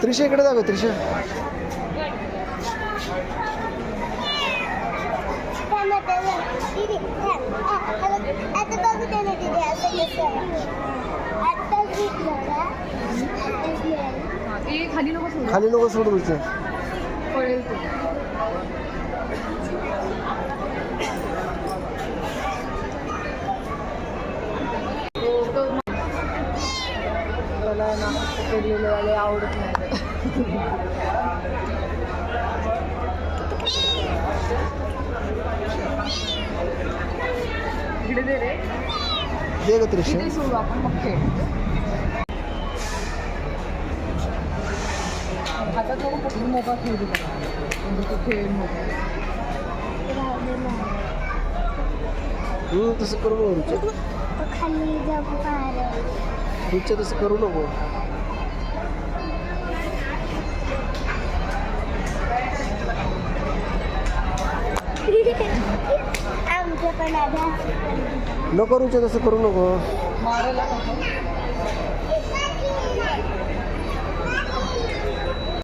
त्रिशा इकडे दाखव त्रिशा. खाली नको सोडू तुझं. आवडत नाही. इकडे दे रे. दे ग त्रिशा. इथे सोडू आपण मग खेळ. हातात नको पकडून मोकळा खेळ दिला म्हणजे तो खेळ मोकळा. तसं करू नको रुच्या. रुच्या तसं करू नको. नको रुच्या तसं करू नको. मारायला नको.